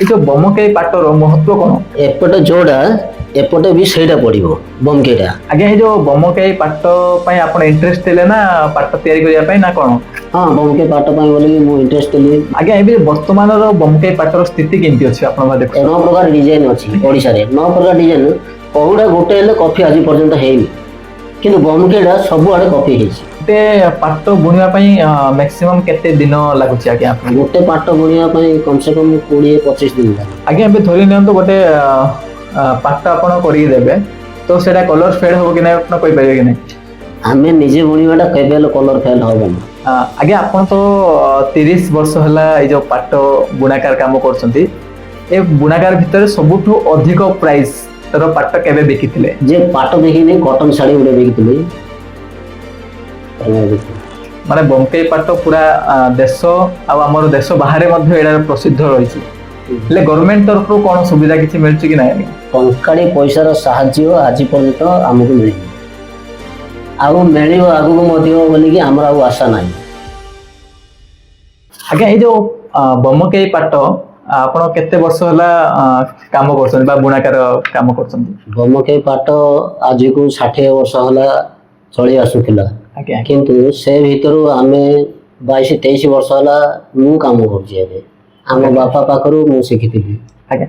ଏ ଯୋଉ ବମକେଇ ପାଟର ମହତ୍ଵ କଣ? ଏପଟେ ଯୋଉଟା ଏପଟେ ବି ସେଇଟା ପଡିବ ବମକେଇଟା। ଆଜ୍ଞା ଏ ଯୋଉ ବମକେଇ ପାଟ ପାଇଁ ଆପଣ ଇଣ୍ଟରେଷ୍ଟ ଥିଲେ ନା ପାଟ ତିଆରି କରିବା ପାଇଁ ନା କଣ? ହଁ ବମକେଇ ପାଟ ପାଇଁ ବୋଲି ମୁଁ ଇଣ୍ଟରେଷ୍ଟ ଥିଲି। ଆଜ୍ଞା ଏବେ ବର୍ତ୍ତମାନର ବମକେଇ ପାଟର ସ୍ଥିତି କେମିତି ଅଛି ଆପଣ ଦେଖୁଛନ୍ତି? 9 ପ୍ରକାର ଡିଜାଇନ ଅଛି ଓଡିଶାରେ। 9 ପ୍ରକାର ଡିଜାଇନ କୋଉଟା ଗୋଟେ ହେଲେ କପି ଆଜି ପର୍ଯ୍ୟନ୍ତ ହେଇନି, କିନ୍ତୁ ବମକେଇଟା ସବୁଆଡେ କପି ହେଇଛି। ଗୋଟେ ପାଟ ବୁଣିବା ପାଇଁ ମ୍ୟାକ୍ସିମମ୍ କେତେ ଦିନ ଲାଗୁଛି ଆଜ୍ଞା ଆପଣଙ୍କୁ? ଗୋଟେ ପାଟ ବୁଣିବା ପାଇଁ କମ ସେ କମ 20-25 ଦିନ ଲାଗେ। ଆଜ୍ଞା ଏବେ ଧରି ନିଅନ୍ତୁ ଗୋଟେ ପାଟ ଆପଣ କରିକି ଦେବେ, ତ ସେଇଟା କଲର ଫେଡ୍ ହବ କି ନାହିଁ ଆପଣ କହିପାରିବେ କି ନାହିଁ? ଆମେ ନିଜେ ବୁଣିବାଟା କେବେ ହେଲେ କଲର ଫେଲ୍ ହବନି। ଆଜ୍ଞା ଆପଣ ତ 30 ବର୍ଷ ହେଲା ଏଇ ଯୋଉ ପାଟ ବୁଣାକାର କାମ କରୁଛନ୍ତି, ଏ ବୁଣାକାର ଭିତରେ ସବୁଠୁ ଅଧିକ ପ୍ରାଇସ୍ ର ପାଟ କେବେ ବିକିଥିଲେ? ଯେ ପାଟ ଦେଖିନି, କଟନ ଶାଢୀ ଗୋଟେ ବିକିଥିଲି। ମାନେ ବମକେଇ ପାଟ ପୁରା ଦେଶ ଆଉ ଆମର ଦେଶ ବାହାରେ ମଧ୍ୟ ଏଇଟା ପ୍ରସିଦ୍ଧ ରହିଛି। ହେଲେ ଗଭର୍ଣ୍ଣମେଣ୍ଟ ତରଫରୁ କଣ ସୁବିଧା କିଛି ମିଳୁଛି କି ନାହିଁ? ଟଙ୍କାଟେ ପଇସାର ସାହାଯ୍ୟ ଆଜି ପର୍ଯ୍ୟନ୍ତ ଆମକୁ ମିଳିନି, ଆଉ ମିଳିବ ଆଗକୁ ମଧ୍ୟ ବୋଲିକି ଆମର ଆଉ ଆଶା ନାହିଁ। ଆଜ୍ଞା ଏଇ ଯୋଉ ବମକେଇ ପାଟ ଆପଣ କେତେ ବର୍ଷ ହେଲା କାମ କରୁଛନ୍ତି ବା ବୁଣାକାର କାମ କରୁଛନ୍ତି? ବମକେଇ ପାଟ ଆଜିକୁ 60 ବର୍ଷ ହେଲା ଚଳି ଆସୁଥିଲା, ଆଜ୍ଞା କିନ୍ତୁ ସେ ଭିତରୁ ଆମେ 22-23 ବର୍ଷ ହେଲା ମୁଁ କାମ କରୁଛି। ଏବେ ଆମ ବାପା ପାଖରୁ ମୁଁ ଶିଖିଥିଲି। ଆଜ୍ଞା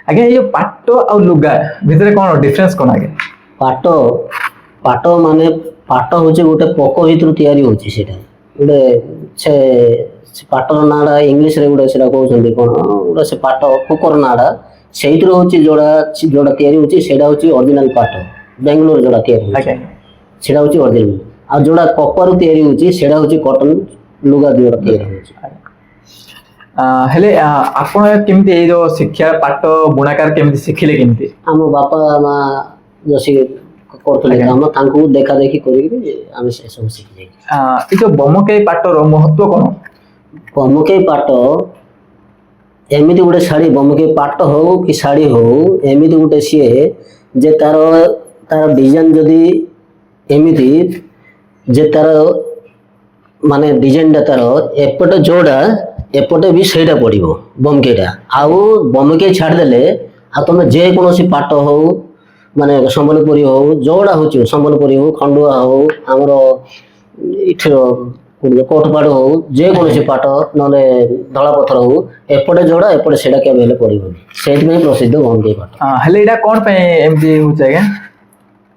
ଆଜ୍ଞା ଏଇ ଯୋଉ ପାଟ ଆଉ ଲୁଗା ଭିତରେ କଣ ଡିଫରେନ୍ସ କଣ ଆଜ୍ଞା? ପାଟ ପାଟ ମାନେ ପାଟ ହଉଛି ଗୋଟେ ପୋକ ଭିତରୁ ତିଆରି ହଉଛି। ସେଇଟା ଗୋଟେ ସେ ପାଟର ନାଁଟା ଇଂଲିଶରେ ଗୋଟେ ସେଟା କହୁଛନ୍ତି କଣ ଗୋଟେ ସେ ପାଟ ପୋକର ନାଁଟା ସେଇଥିରୁ ହଉଛି ଯୋଉଟା ତିଆରି ହଉଛି ସେଇଟା ହଉଛି ଅରିଜିନାଲ ପାଟ। ବେଙ୍ଗଲୋର ଯୋଉଟା ତିଆରି ହଉଛି ସେଇଟା ହଉଛି ଅରିଜିନାଲ, ଆଉ ଯୋଉଟା କପାରୁ ତିଆରି ହଉଛି ସେଇଟା ହଉଛି କଟନ ଲୁଗା ଯୋଉଟା ତିଆରି ହଉଛି। ହେଲେ ଆପଣ କେମିତି ଏଇ ଯୋଉ ଶିକ୍ଷା ପାଟ ବୁଣାକାର କେମିତି ଶିଖିଲେ କେମିତି? ଆମ ବାପା ମା ଯୋଉ କରୁଥିଲେ କାମ ତାଙ୍କୁ ଦେଖା ଦେଖି କରିକି ଆମେ ସେସବୁ ଶିଖି ଯାଇଛୁ। ଏ ଯୋଉ ବମକେଇ ପାଟର ମହତ୍ଵ କଣ? ବମକେଇ ପାଟ ଏମିତି ଗୋଟେ ଶାଢୀ, ବମକେଇ ପାଟ ହଉ କି ଶାଢୀ ହଉ, ଏମିତି ଗୋଟେ ସିଏ ଯେ ତାର ଡିଜାଇନ ଯଦି ଏମିତି ଯେ ତାର ମାନେ ଡିଜାଇନଟା ତାର ଏପଟେ ଯୋଉଟା ଏପଟେ ବି ସେଇଟା ପଡିବ ବମକେଇଟା। ଆଉ ବମକେଇ ଛାଡିଦେଲେ ଆଉ ତମେ ଯେକୌଣସି ପାଟ ହଉ ମାନେ ସମ୍ବଲପୁରୀ ହଉ ଯୋଉଟା ହଉଛି, ସମ୍ବଲପୁରୀ ହଉ, ଖଣ୍ଡୁଆ ହଉ, ଆମର ଏଠିର କୋଟପାଡ ହଉ, ଯେକୌଣସି ପାଟ ନହେଲେ ଧଳା ପଥର ହଉ, ଏପଟେ ଯୋଉଟା ଏପଟେ ସେଇଟା କେବେ ହେଲେ ପଡିବନି। ସେଇଥିପାଇଁ ପ୍ରସିଦ୍ଧ ବମକେଇ ପାଟ। ହେଲେ ଏଇଟା କଣ ପାଇଁ ଏମିତି ହଉଛି ଆଜ୍ଞା?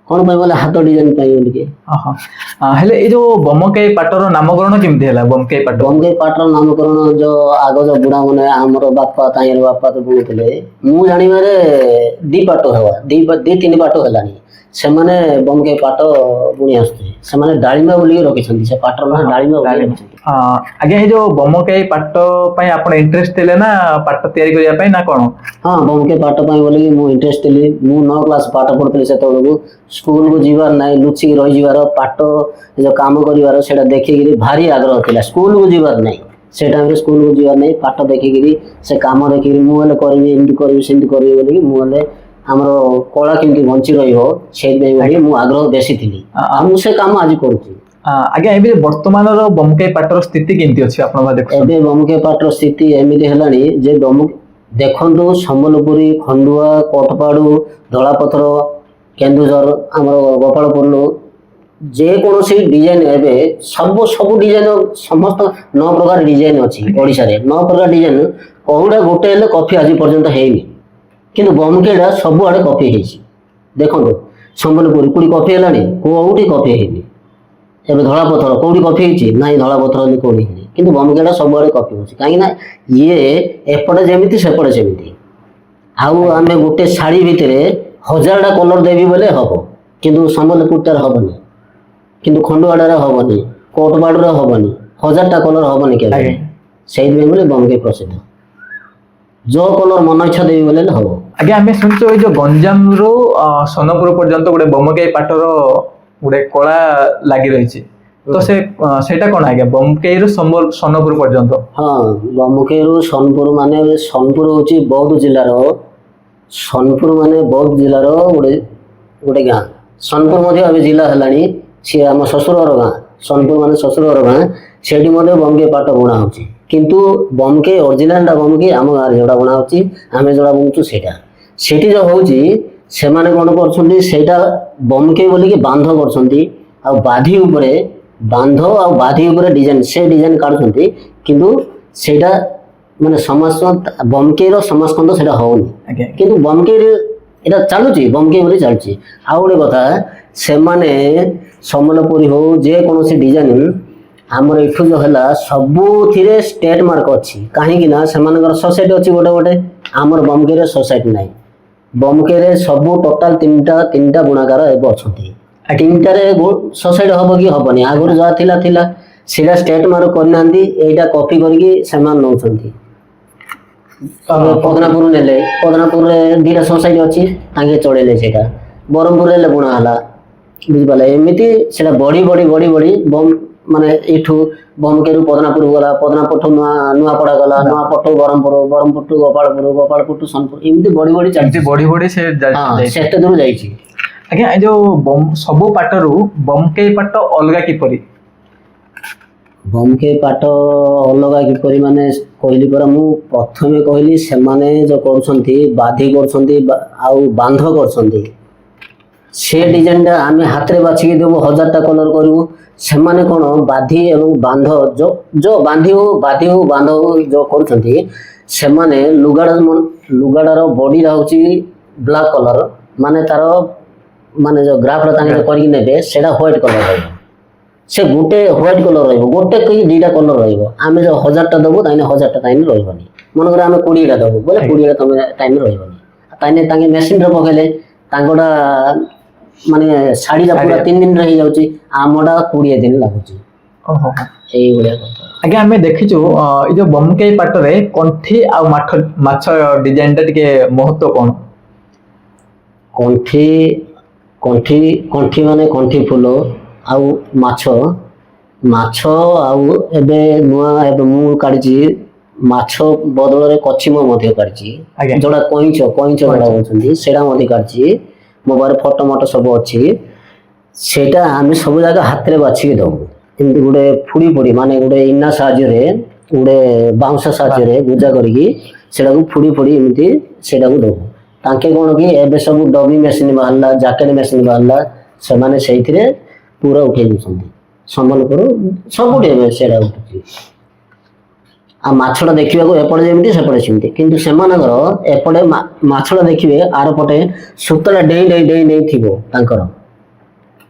କଣ ପାଇଁ ବୋଲେ ହାତ ଡିଜାଇନ ପାଇଁ ବୋଲିକି। ହେଲେ ଏଇ ଯୋଉ ବମକେଇ ପାଟର ନାମକରଣ କେମିତି ହେଲା? ବମକେଇ ପାଟ ପାଟର ନାମକରଣ ଯୋଉ ଆଗ ଯୋଉ ବୁଢା ମାନେ ଆମର ବାପା ତାଙ୍କର ବାପା ତ ବୁଣୁଥିଲେ, ମୁଁ ଜାଣିବାରେ 2 ପାଟ ହବା 2-3 ପାଟ ହେଲାଣି ସେମାନେ ବମକେଇ ପାଟ ବୁଣି ଆସୁଥିଲେ। ସେମାନେ ଡାଳିମ୍ବା ବୋଲିକି ରଖିଛନ୍ତି, ସେ ପାଟର ନାଁ ଡାଳିମ୍ବା ବୋଲି ରଖିଛନ୍ତି। ଆଜ୍ଞା ଏଇ ଯୋଉ ବମକେଇ ପାଟ ପାଇଁ ଆପଣ ଇଣ୍ଟରେଷ୍ଟ ଥିଲେ ନା ପାଟ ତିଆରି କରିବା ପାଇଁ ନା କଣ? ହଁ ବମକେଇ ପାଟ ପାଇଁ ବୋଲିକି ମୁଁ ଇଣ୍ଟରେଷ୍ଟ ଥିଲି। ମୁଁ 9 କ୍ଲାସ ପାଠ ପଢୁଥିଲି ସେତେବେଳକୁ। ସ୍କୁଲକୁ ଯିବାର ନାହିଁ, ଲୁଚିକି ରହିଯିବାର, ପାଟ ଯୋଉ କାମ କରିବାର ସେଇଟା ଦେଖିକିରି ଭାରି ଆଗ୍ରହ ଥିଲା। ସ୍କୁଲକୁ ଯିବାର ନାହିଁ, ସେ ଟାଇମରେ ସ୍କୁଲକୁ ଯିବାର ନାହିଁ, ପାଟ ଦେଖିକିରି ସେ କାମ ଦେଖିକିରି ମୁଁ ହେଲେ କରିବି, ଏମିତି କରିବି, ସେମିତି କରିବି ବୋଲିକି ମୁଁ ହେଲେ ଆମର କଳା କେମିତି ବଞ୍ଚି ରହିବ ସେଇଥିପାଇଁ ବୋଲି ମୁଁ ଆଗ୍ରହ ବେଶୀ ଥିଲି, ଆଉ ମୁଁ ସେ କାମ ଆଜି କରୁଛି। ଆଜ୍ଞା ଏବେ ବର୍ତ୍ତମାନର ବମକେଇ ପାଟର ସ୍ଥିତି କେମିତି ଅଛି ଆପଣ ଦେଖୁଛନ୍ତି? ଏବେ ବମକେଇ ପାଟର ସ୍ଥିତି ଏମିତି ହେଲାଣି ଯେ ଦେଖନ୍ତୁ ସମ୍ବଲପୁରୀ, ଖଣ୍ଡୁଆ, କୋଟପାଡୁ, ଧଳାପଥର, କେନ୍ଦୁଝର, ଆମର ଗୋପାଳପୁର, ଯେକୌଣସି ଡିଜାଇନ ଏବେ ସବୁ ଡିଜାଇନ ସମସ୍ତ 9 ପ୍ରକାର ଡିଜାଇନ ଅଛି ଓଡିଶାରେ। 9 ପ୍ରକାର ଡିଜାଇନ କୋଉଟା ଗୋଟେ ହେଲେ କପି ଆଜି ପର୍ଯ୍ୟନ୍ତ ହେଇନି, କିନ୍ତୁ ବମକେଇଟା ସବୁଆଡେ କପି ହେଇଛି। ଦେଖନ୍ତୁ ସମ୍ବଲପୁରୀ କୋଉଠି କପି ହେଲାଣି? କୋଉଠି କପି ହେଇନି। ଏବେ ଧଳାପଥର କୋଉଠି କପି ହେଇଛି? ନାଇଁ, ଧଳାପଥର କୋଉଠି ହେଇନି, କିନ୍ତୁ ବମକେଇଟା ସବୁଆଡେ କପି ହଉଛି। କାହିଁକି ନା ଇଏ ଏପଟେ ଯେମିତି ସେପଟେ ସେମିତି। ଆଉ ଆମେ ଗୋଟେ ଶାଢୀ ଭିତରେ 1000ଟା କଲର ଦେବି ବୋଲେ ହବ, କିନ୍ତୁ ସମ୍ବଲପୁରଟାରେ ହବନି, କିନ୍ତୁ ଖଣ୍ଡୁଆଟାରେ ହବନି, କୋଟପାଡରେ ହବନି, 1000ଟା କଲର ହବନି କେବେ। ସେଇଥିପାଇଁ ବୋଲି ବମକେଇ ପ୍ରସିଦ୍ଧ। ଯୋଉ କଲର ମନ ଇଚ୍ଛା ଦେବି ବୋଲେ ହବ। ଆଜ୍ଞା ଆମେ ଶୁଣିଛୁ ଏଇ ଯୋଉ ଗଞ୍ଜାମରୁ ସୋନପୁର ପର୍ଯ୍ୟନ୍ତ ଗୋଟେ ବମକେଇ ପାଟର ଗୋଟେ କଳା ଲାଗି ରହିଛି, ତ ସେଇଟା କଣ ଆଜ୍ଞା? ବମକେଇରୁ ସୋନପୁର ପର୍ଯ୍ୟନ୍ତ? ହଁ ବମକେଇରୁ ସୋନପୁର ମାନେ ସୋନପୁର ହଉଛି ବୌଦ୍ଧ ଜିଲ୍ଲାର, ସୋନପୁର ମାନେ ବୌଦ୍ଧ ଜିଲ୍ଲାର ଗୋଟେ ଗାଁ। ସୋନପୁର ମଧ୍ୟ ଏବେ ଜିଲ୍ଲା ହେଲାଣି। ସିଏ ଆମ ଶ୍ୱଶୁରଘର ଗାଁ, ସୋନପୁର ମାନେ ଶ୍ୱଶୁରଘର ଗାଁ, ସେଇଠି ମଧ୍ୟ ବମକେଇ ପାଟ ବୁଣା ହଉଛି। କିନ୍ତୁ ବମକେଇ ଅରିଜିନାଲଟା ବମକେଇ ଆମ ଗାଁରେ ଯୋଉଟା ବନା ହଉଛି ଆମେ ଯୋଉଟା ବୁଣୁଛୁ ସେଇଟା ସେଠି ଯୋଉ ହଉଛି ସେମାନେ କ'ଣ କରୁଛନ୍ତି ସେଇଟା ବମକେଇ ବୋଲିକି ବାନ୍ଧ କରୁଛନ୍ତି ଆଉ ବାଧି ଉପରେ ବାନ୍ଧ ଆଉ ବାଧି ଉପରେ ଡିଜାଇନ ସେ ଡିଜାଇନ କାଢୁଛନ୍ତି କିନ୍ତୁ ସେଇଟା ମାନେ ସମସ୍ତ ବମକେଇର ସମସ୍କନ୍ଦ ସେଇଟା ହଉନି ଆଜ୍ଞା କିନ୍ତୁ ବମକେଇରେ ଏଇଟା ଚାଲୁଛି ବମକେଇ ବୋଲି ଚାଲୁଛି। ଆଉ ଗୋଟେ କଥା ସେମାନେ ସମ୍ବଲପୁରୀ ହଉ ଯେକୌଣସି ଡିଜାଇନ ଆମର ଏଠୁ ଯୋଉ ହେଲା ସବୁଥିରେ ଷ୍ଟେଟ ମାର୍କ ଅଛି କାହିଁକି ନା ସେମାନଙ୍କର ସୋସାଇଟି ଅଛି ଗୋଟେ ଗୋଟେ ଆମର ବମକେଇରେ ସୋସାଇଟି ନାହିଁ। ବମକେଇରେ ସବୁ ଟୋଟାଲ ତିନିଟା ବୁଣାକାର ଏବେ ଅଛନ୍ତି ତିନିଟାରେ ସୋସାଇଟି ହବ କି ହବନି ଆଗରୁ ଯାହା ଥିଲା ଥିଲା ସେଇଟା ଷ୍ଟେଟ ମାର୍କ କରିନାହାନ୍ତି ଏଇଟା କପି କରିକି ସେମାନେ ନଉଛନ୍ତି। ପଦନାପୁର ନେଲେ ପଦନାପୁରରେ ଦିଟା ସୋସାଇଟି ଅଛି ତାଙ୍କେ ଚଳେଇଲେ ସେଇଟା ବ୍ରହ୍ମପୁରରେ ହେଲେ ବୁଣା ହେଲା ବୁଝିପାରିଲେ ଏମିତି ସେଇଟା ବଢି ବଢି ବଢି ବଢି ମାନେ ଏଇଠୁ ବମକେଇରୁ ପଦନାପୁର ଗଲା ପଦନାପୁରଠୁ ନୂଆପଡା ଗଲା ନୂଆପଟୁ ବ୍ରହ୍ମପୁର ବ୍ରହ୍ମପୁରଠୁ ଗୋପାଳପୁର ଗୋପାଳପୁରଠୁ ସୋନପୁର ଏମିତି ବଢି ବଢି ଚାଲିଛି ବଢି ବଢି ସେ ସେତେ ଦୂର ଯାଇଛି। ଆଜ୍ଞା ଏ ଯୋଉ ସବୁ ପାଟରୁ ବମକେଇ ପାଟ ଅଲଗା କିପରି? ବମକେଇ ପାଟ ଅଲଗା କିପରି ମାନେ କହିଲି ପରା ମୁଁ ପ୍ରଥମେ କହିଲି ସେମାନେ ଯୋଉ କରୁଛନ୍ତି ବାଧି କରୁଛନ୍ତି ଆଉ ବାନ୍ଧ କରୁଛନ୍ତି ସେ ଡିଜାଇନଟା ଆମେ ହାତରେ ବାଛିକି ଦେବୁ 1000ଟା କଲର କରିବୁ ସେମାନେ କ'ଣ ବାଧି ଏବଂ ବାନ୍ଧ ଯୋଉ ବାନ୍ଧି ହଉ ବାଧି ହଉ ବାନ୍ଧ ହଉ ଯୋଉ କରୁଛନ୍ତି ସେମାନେ ଲୁଗାଟାର ବଡିଟା ହଉଛି ବ୍ଲାକ୍ କଲର ମାନେ ତାର ମାନେ ଯୋଉ ଗ୍ରାଫଟା ତାଙ୍କେ କରିକି ନେବେ ସେଇଟା ହ୍ୱାଇଟ୍ କଲର ରହିବ ସେ ଗୋଟେ ହ୍ୱାଇଟ୍ କଲର ରହିବ ଗୋଟେ କି ଦିଟା କଲର ରହିବ ଆମେ ଯୋଉ 1000ଟା ଦେବୁ ତାହେଲେ 1000ଟା ଟାଇମ୍ ରହିବନି ମନେକର ଆମେ 20ଟା ଦେବୁ ବୋଲେ 20ଟା ତମେ ଟାଇମ୍ ରହିବନି ତାହେଲେ ତାଙ୍କେ ମେସିନରେ ପକେଇଲେ ତାଙ୍କଟା ମାନେ ଶାଢୀଟା ପୁରା 3 ଦିନରେ ହେଇଯାଉଛି ଆମଟା 20 ଦିନ ଲାଗୁଛି এইଭଳିଆ କଥା। ଆଜ୍ଞା ଆମେ ଦେଖିଛୁ ଏଇ ଯୋଉ ବମକେଇ ପାଟରେ କଣ୍ଠି ଆଉ ମାଛ ଡିଜାଇନଟା ଟିକେ ମହତ୍ଵ କ'ଣ? କଣ୍ଠି କଣ୍ଠି କଣ୍ଠି ମାନେ କଣ୍ଠି ଫୁଲ ଆଉ ମାଛ ଆଉ ଏବେ ନୂଆ ଏବେ ମୁଁ କାଢିଛି ମାଛ ବଦଳରେ କଛିମ ମଧ୍ୟ କାଢିଛି ଯୋଉଟା କଇଁଛ ଯୋଉଟା କହୁଛନ୍ତି ସେଇଟା ମଧ୍ୟ କାଢିଛି ମୋ ପାଖରେ ଫଟୋ ମଟ ସବୁ ଅଛି ସେଇଟା ଆମେ ସବୁ ଜାଗା ହାତରେ ବାଛିକି ଦବୁ ଏମିତି ଗୋଟେ ଫୁଡ଼ି ମାନେ ଗୋଟେ ଇନା ସାହାଯ୍ୟରେ ଗୋଟେ ବାଉଁଶ ସାହାଯ୍ୟରେ ଗୁଜା କରିକି ସେଇଟାକୁ ଫୁଡ଼ି ଏମିତି ସେଇଟାକୁ ଦବୁ ତାଙ୍କେ କ'ଣ କି ଏବେ ସବୁ ଡବି ମେସିନ୍ ବାହାରିଲା ଜ୍ୟାକେଟ ମେସିନ୍ ବାହାରିଲା ସେମାନେ ସେଇଥିରେ ପୁରା ଉଠେଇ ଦେଉଛନ୍ତି ସମ୍ବଲପୁର ସବୁଠି ଏବେ ସେଇଟା ଉଠୁଛି। ଆଉ ମାଛଟା ଦେଖିବାକୁ ଏପଟେ ଯେମିତି ସେପଟେ ସେମିତି କିନ୍ତୁ ସେମାନଙ୍କର ଏପଟେ ମାଛଟା ଦେଖିବେ ଆର ପଟେ ସୂତାଟା ଡେଇଁ ଥିବ ତାଙ୍କର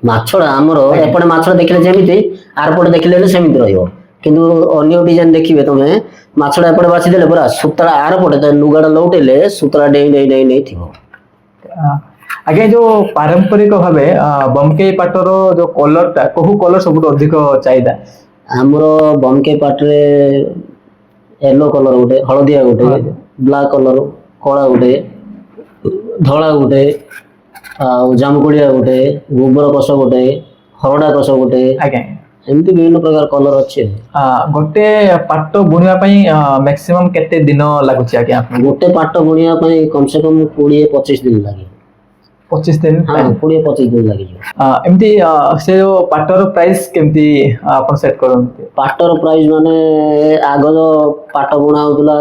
ମାଛଟା ଆମର ଏପଟେ ମାଛଟା ଦେଖିଲେ ଯେମିତି ଆର ପଟେ ଦେଖିଲେ ସେମିତି ରହିବ କିନ୍ତୁ ଅନ୍ୟ ଡିଜାଇନ ଦେଖିବେ ତମେ ମାଛଟା ଏପଟେ ବାଛିଦେଲେ ପୁରା ସୂତାଟା ଆର ପଟେ ଲୁଗାଟା ଲଉଟେଇଲେ ସୂତାଟା ଡେଇଁ ଥିବ। ଆଜ୍ଞା ଯୋଉ ପାରମ୍ପରିକ ଭାବେ ବମକେଇ ପାଟର ଯୋଉ କଲରଟା କୋଉ କଲର ସବୁଠୁ ଅଧିକ ଚାହିଦା? ଆମର ବମକେଇ ପାଟରେ ୟେଲୋ କଲର ଗୋଟେ ହଳଦିଆ ଗୋଟେ ବ୍ଲାକ୍ କଲର କଳା ଗୋଟେ ଧଳା ଗୋଟେ ଆଉ ଜାମୁକୋଳିଆ ଗୋଟେ ଗୋବର କଷ ଗୋଟେ ହରଡ଼ା କଷ ଗୋଟେ ଆଜ୍ଞା ଏମିତି ବିଭିନ୍ନ ପ୍ରକାର କଲର ଅଛି। ଗୋଟେ ପାଟ ବୁଣିବା ପାଇଁ ମ୍ୟାକ୍ସିମମ୍ କେତେ ଦିନ ଲାଗୁଛି ଆଜ୍ଞା? ଗୋଟେ ପାଟ ବୁଣିବା ପାଇଁ କମ ସେ କମ 20-25 ଦିନ ଲାଗେ। 25 ଦିନ? ହଁ 20-25 ଦିନ ଲାଗିଯିବ। ଏମିତି ସେ ଯୋଉ ପାଟର ପ୍ରାଇସ୍ କେମିତି ଆପଣ ସେଟ୍ କରନ୍ତି? ପାଟର ପ୍ରାଇସ୍ ମାନେ ଆଗ ଯୋଉ ପାଟ ବୁଣା ହଉଥିଲା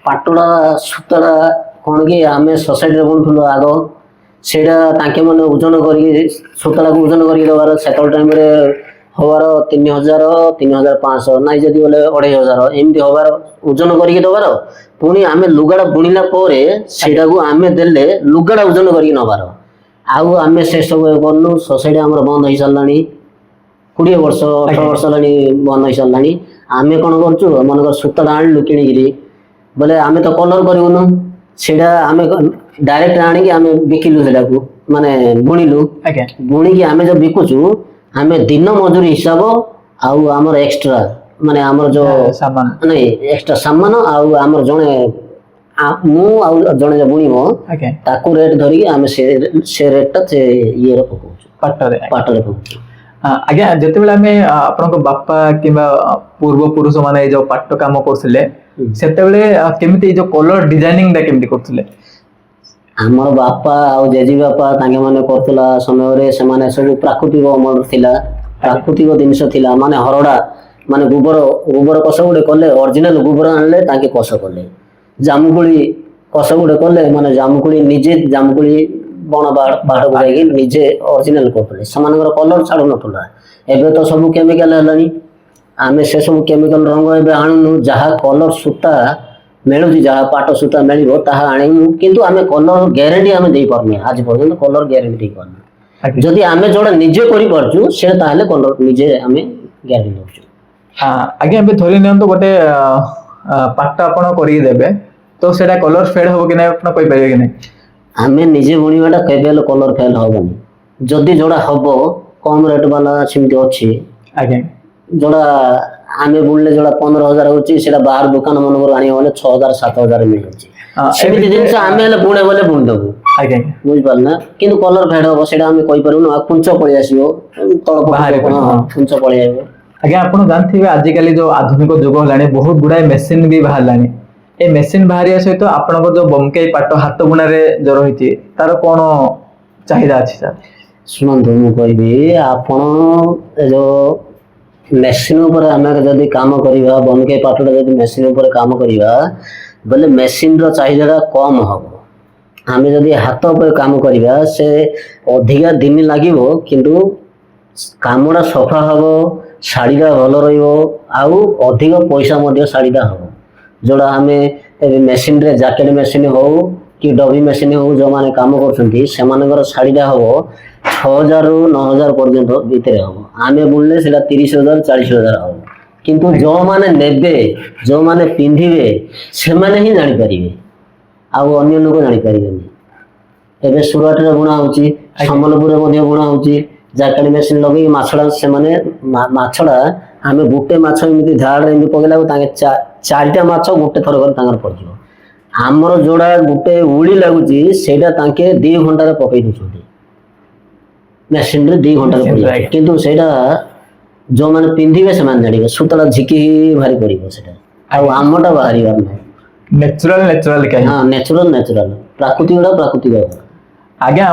ପାଟଟା ସୂତାଟା କ'ଣ କି ଆମେ ସୋସାଇଟିରେ ବୁଣୁଥିଲୁ ଆଗ ସେଇଟା ତାଙ୍କେ ମାନେ ଓଜନ କରିକି ସୂତାଟାକୁ ଓଜନ କରିକି ଦେବାର ସେତେବେଳେ ଟାଇମରେ ହବାର 3000-3500 ନାଇଁ ଯଦି ବୋଲେ 2500 ଏମିତି ହବାର ଓଜନ କରିକି ଦେବାର ପୁଣି ଆମେ ଲୁଗାଟା ବୁଣିଲା ପରେ ସେଇଟାକୁ ଆମେ ଦେଲେ ଲୁଗାଟା ଓଜନ କରିକି ନେବାର ଆଉ ଆମେ ସେ ସବୁ କଲୁ ସୋସାଇଟି ଆମର ବନ୍ଦ ହେଇସାରିଲାଣି 20 ବର୍ଷ 18 ବର୍ଷ ହେଲାଣି ବନ୍ଦ ହେଇସାରିଲାଣି। ଆମେ କ'ଣ କରୁଛୁ ମନେକର ସୂତାଟା ଆଣିଲୁ କିଣିକିରି ବୋଲେ ଆମେ ତ କଲର କରିବୁନୁ ସେଇଟା ଆମେ ଡାଇରେକ୍ଟ ଆଣିକି ଆମେ ବିକିଲୁ ସେଇଟାକୁ ମାନେ ବୁଣିଲୁ ବୁଣିକି ଆମେ ଯୋଉ ବିକୁଛୁ ଆମେ ଦିନ ମଜୁରୀ ହିସାବ ଆଉ ଆମର ଏକ୍ସଟ୍ରା ମାନେ ଆମର ଯୋଉ ନାଇଁ ଏକ୍ସଟ୍ରା ସାମାନ ଆଉ ଆମର ଜଣେ ମୁଁ ଆଉ ଜଣେ ବୁଣିବ ତାକୁ ରେଟ୍ ଧରିକି ଆମେ ସେ ରେଟ୍ଟା ସେ ଇଏରେ ପକଉଛୁ ପାଟରେ ପକଉଛୁ। ଆଜ୍ଞା ଯେତେବେଳେ ଆମେ ଆପଣଙ୍କ ବାପା କିମ୍ବା ପୂର୍ବପୁରୁଷ ମାନେ ଏଇ ଯୋଉ ପାଟ କାମ କରୁଥିଲେ ସେତେବେଳେ କେମିତି ଏଇ ଯୋଉ କଲର ଡିଜାଇନିଂଟା କେମିତି କରୁଥିଲେ? ଆମର ବାପା ଆଉ ଜେଜେ ବାପା ତାଙ୍କେ ମାନେ କରୁଥିଲା ସମୟରେ ସେମାନେ ସବୁ ପ୍ରାକୃତିକ ଅମଳ ଥିଲା ପ୍ରାକୃତିକ ଜିନିଷ ଥିଲା ମାନେ ହରଡ଼ା ମାନେ ଗୋବର କଷ ଗୋଟେ କଲେ, ଅରିଜିନାଲ ଗୋବର ଆଣିଲେ ତାଙ୍କେ କଷ କଲେ। ଜାମୁକୋଳି କଷ ଗୋଟେ କଲେ, ମାନେ ଜାମୁକୋଳି ବଣ ପାହାଡ଼କୁ ଯାଇକି ନିଜେ ଅରିଜିନାଲ କରୁଥିଲେ। ସେମାନଙ୍କର କଲର ଛାଡୁନଥିଲା। ଏବେ ତ ସବୁ କେମିକାଲ ହେଲାଣି। ଆମେ ସେ ସବୁ କେମିକାଲ ରଙ୍ଗ ଏବେ ଆଣୁନୁ। ଯାହା କଲର ସୂତା ମିଳୁଛି, ଯାହା ପାଟ ସୂତା ମିଳିବ ତାହା ଆଣିବୁ, କିନ୍ତୁ ଆମେ କଲର ଗ୍ୟାରେଣ୍ଟି ଆମେ ଦେଇପାରୁନି। ଆଜି ପର୍ଯ୍ୟନ୍ତ କଲର ଗ୍ୟାରେଣ୍ଟି ଦେଇପାରୁନୁ। ଆଜ୍ଞା ଯଦି ଆମେ ଯୋଉଟା ନିଜେ କରିପାରୁଛୁ ସେଟା ତାହେଲେ କଲର ନିଜେ ଆମେ ଗ୍ୟାରେଣ୍ଟି ଦଉଛୁ। ଆଜ୍ଞା ଏବେ ଧରି ନିଅନ୍ତୁ ଗୋଟେ ପାଟ ଆପଣ କରିକି ଦେବେ, ତ ସେଇଟା କଲର ଫେଡ୍ ହବ କି ନାହିଁ ଆପଣ କହିପାରିବେ କି ନାହିଁ? ଆମେ ନିଜେ ବୁଣିବାଟା କେବେ ହେଲେ କଲର ଫେଲ୍ ହବନି। ଯଦି ଯୋଉଟା ହବ କମ ରେଟ୍ ବାଲା ସେମିତି ଅଛି। ଆଜ୍ଞା ଯୋଉଟା ଆମେ ବୁଣିଲେ ଯୋଉଟା 15,000 ହଉଛି, ସେଟା ବାହାର ଦୋକାନ ମାନଙ୍କରୁ ଆଣିବ ବୋଲେ 6,000 7,000 ମିଳୁଛି। ସେମିତି ଜିନିଷ ଆମେ ହେଲେ ବୁଣେ ବୋଲେ ବୁଣି ଦବୁ। ଆଜ୍ଞା ବୁଝିପାରିଲେ? କିନ୍ତୁ କଲର ଫେଡ୍ ହବ ସେଇଟା ଆମେ କହିପାରିବୁନୁ। ଆଉ କୁଞ୍ଚ ପଳେଇ ଆସିବ, ବାହାରି ତଳପଟୁ ପଡ଼ିବ, ହଁ। କୁଞ୍ଚ ପଳେଇ ଆସିବ। ଆଜ୍ଞା ଆପଣ ଜାଣିଥିବେ ଆଜିକାଲି ଯୋଉ ଆଧୁନିକ ଯୁଗ ହେଲାଣି, ବହୁତ ଗୁଡାଏ ମେସିନ ବି ବାହାରିଲାଣି। ଏ ମେସିନ ବାହାରିବା ସହିତ ଆପଣଙ୍କ ଯୋଉ ବମ୍କେଇ ପାଟ ହାତ ବୁଣାରେ ଯୋଉ ରହିଛି, ତାର କଣ ଚାହିଦା ଅଛି ସାର୍? ଶୁଣନ୍ତୁ ମୁଁ କହିବି, ଆପଣ ଏ ଯୋଉ ମେସିନ ଉପରେ ଆମେ ଯଦି କାମ କରିବା, ବମ୍କେଇ ପାଟଟା ଯଦି ମେସିନ ଉପରେ କାମ କରିବା ବୋଲେ ମେସିନର ଚାହିଦାଟା କମ ହବ। ଆମେ ଯଦି ହାତ ଉପରେ କାମ କରିବା, ସେ ଅଧିକା ଦିନ ଲାଗିବ, କିନ୍ତୁ କାମଟା ସଫା ହବ, ଶାଢ଼ୀଟା ଭଲ ରହିବ, ଆଉ ଅଧିକ ପଇସା ମଧ୍ୟ ଶାଢ଼ୀଟା ହବ। ଯୋଉଟା ଆମେ ଏବେ ମେସିନରେ ଜ୍ୟାକେଟ ମେସିନ ହଉ କି ଡବି ମେସିନ ହଉ, ଯୋଉମାନେ କାମ କରୁଛନ୍ତି ସେମାନଙ୍କର ଶାଢ଼ୀଟା ହବ 6,000ରୁ 9,000 ପର୍ଯ୍ୟନ୍ତ ଭିତରେ ହବ। ଆମେ ବୁଣିଲେ ସେଟା 30,000 40,000 ହବ। କିନ୍ତୁ ଯୋଉମାନେ ନେବେ, ଯୋଉମାନେ ପିନ୍ଧିବେ, ସେମାନେ ହିଁ ଜାଣିପାରିବେ, ଆଉ ଅନ୍ୟ ଲୋକ ଜାଣିପାରିବେନି। ଏବେ ସୁରଟରେ ବୁଣା ହଉଛି, ସମ୍ବଲପୁରରେ ମଧ୍ୟ ବୁଣା ହଉଛି। ଜ୍ୟାକେଟ ମେସିନ ଲଗେଇକି ମାଛଟା ସେମାନେ ମାଛଟା ଆମେ ଗୋଟେ ମାଛ ଏମିତି ଧାରରେ ଏମିତି ପକେଇଲାକୁ ତାଙ୍କେ 4ଟା ମାଛ ଗୋଟେ ଥର କରି ତାଙ୍କର ପଡିଯିବ। ଆମର ଯୋଉଟା ଗୋଟେ ଉଳି ଲାଗୁଛି ସେଇଟା ତାଙ୍କେ 2 ଘଣ୍ଟାରେ ପକେଇ ଦଉଛନ୍ତି। ମେସିନରେ 2 ଘଣ୍ଟାରେ ମେସିନରେ ପଡିଯାଉଛି, ଆଜ୍ଞା କିନ୍ତୁ ସେଇଟା ଯୋଉମାନେ ପିନ୍ଧିବେ ସେମାନେ ଜାଣିବେ। ସୁତାଟା ଝିକି ବାହାରି ପଡିବ ସେଟା, ଆଉ ଆଜ୍ଞା ଆମଟା ବାହାରିବାର ନାହିଁ। ନେଚୁରାଲ କାହିଁ? ହଁ, ନେଚୁରାଲ ପ୍ରାକୃତିକଟା ପ୍ରାକୃତିକ। ଆଜ୍ଞା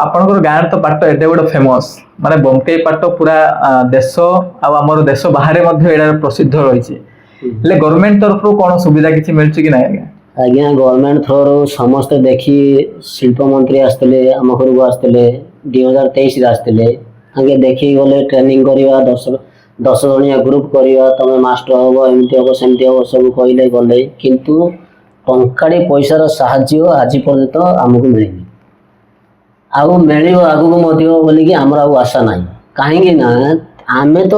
ଆପଣଙ୍କର ଗାଁରେ ତ ପାଟ ଏତେ ଗୋଟେ ଫେମସ, ମାନେ ବମ୍କେଇ ପାଟ ପୁରା ଦେଶ ଆଉ ଆମର ଦେଶ ବାହାରେ ମଧ୍ୟ ଏଇଟା ପ୍ରସିଦ୍ଧ ରହିଛି। ହେଲେ ଗଭର୍ଣମେଣ୍ଟ ତରଫରୁ କଣ ସୁବିଧା କିଛି ମିଳୁଛି କି ନାହିଁ ଆଜ୍ଞା? ଆଜ୍ଞା ଗଭର୍ଣମେଣ୍ଟ ଥ୍ରୋରୁ ସମସ୍ତେ ଦେଖି, ଶିଳ୍ପ ମନ୍ତ୍ରୀ ଆସିଥିଲେ ଆମ ଘରକୁ ଆସିଥିଲେ, 2023ରେ ଆସିଥିଲେ। ତାଙ୍କେ ଦେଖିକି ଗଲେ, ଟ୍ରେନିଂ କରିବା, 10 ଜଣିଆ ଗ୍ରୁପ କରିବା, ତମେ ମାଷ୍ଟର ହବ, ଏମିତି ହବ ସେମିତି ହବ ସବୁ କହିଲେ ଗଲେ, କିନ୍ତୁ ଟଙ୍କାଟେ ପଇସାର ସାହାଯ୍ୟ ଆଜି ପର୍ଯ୍ୟନ୍ତ ଆମକୁ ମିଳିନି। ଆଉ ମିଳିବ ଆଗକୁ ମଧ୍ୟ ବୋଲିକି ଆମର ଆଉ ଆଶା ନାହିଁ। କାହିଁକି ନା ଆମେ ତ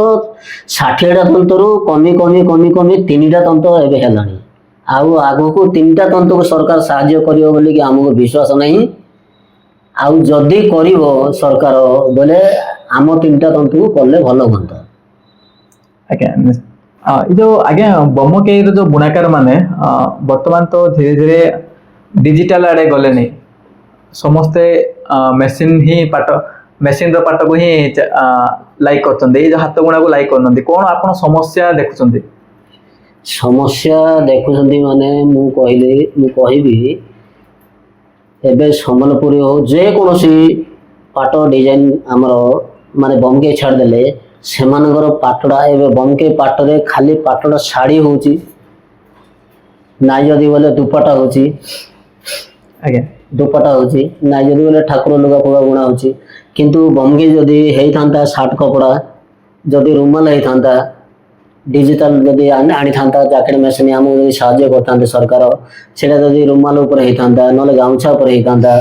60ଟା ତନ୍ତରୁ କମି 3ଟା ତନ୍ତ ଏବେ ହେଲାଣି। ଆଉ ଆଗକୁ 3ଟା ତନ୍ତକୁ ସରକାର ସାହାଯ୍ୟ କରିବ ବୋଲିକି ଆମକୁ ବିଶ୍ୱାସ ନାହିଁ। ଆଉ ଯଦି କରିବ ସରକାର ବୋଲେ ଆମ 3ଟା ତନ୍ତକୁ କଲେ ଭଲ ହୁଅନ୍ତା। ଆଜ୍ଞା ଏ ଯୋଉ ଆଜ୍ଞା ବମକେଇର ଯୋଉ ବୁଣାକାର ମାନେ ବର୍ତ୍ତମାନ ତ ଧୀରେ ଧୀରେ ଡିଜିଟାଲ ଆଡେ ଗଲେନି। ସମସ୍ତେ ମେସିନର ପାଟକୁ ହିଁ ଲାଇକ୍ କରୁଛନ୍ତି, ଏଇ ଯୋଉ ହାତ ବୁଣାକୁ ଲାଇକ୍ କରୁନାହାନ୍ତି। କଣ ଆପଣ ସମସ୍ୟା ଦେଖୁଛନ୍ତି? ସମସ୍ୟା ଦେଖୁଛନ୍ତି ମାନେ ମୁଁ କହିବି ଏବେ ସମ୍ବଲପୁରୀ ହଉ, ଯେକୌଣସି ପାଟ ଡିଜାଇନ ଆମର ମାନେ ବମ୍କେଇ ଛାଡ଼ିଦେଲେ ସେମାନଙ୍କର ପାଟଟା ଏବେ ବମ୍କେଇ ପାଟରେ ଖାଲି ପାଟଟା ଶାଢ଼ୀ ହଉଛି, ନାଇଁ ଯଦି ବୋଲେ ଦୁପଟା ହଉଛି। ଆଜ୍ଞା ଦୁପଟା ହଉଛି, ନାଇଁ ଯଦି ବୋଲେ ଠାକୁର ଲୁଗା ଫୁଗା ବୁଣା ହଉଛି। କିନ୍ତୁ ବମ୍କେଇ ଯଦି ହେଇଥାନ୍ତା ସାର୍ଟ କପଡ଼ା, ଯଦି ରୁମାଲ ହେଇଥାନ୍ତା, ଡିଜିଟାଲ ଯଦି ଆଣିଥାନ୍ତା, ଜ୍ୟାକେଟ ମେସିନ ଆମକୁ ଯଦି ସାହାଯ୍ୟ କରିଥାନ୍ତେ ସରକାର, ସେଇଟା ଯଦି ରୁମାଲ ଉପରେ ହେଇଥାନ୍ତା, ନହେଲେ ଗାମୁଛା ଉପରେ ହେଇଥାନ୍ତା,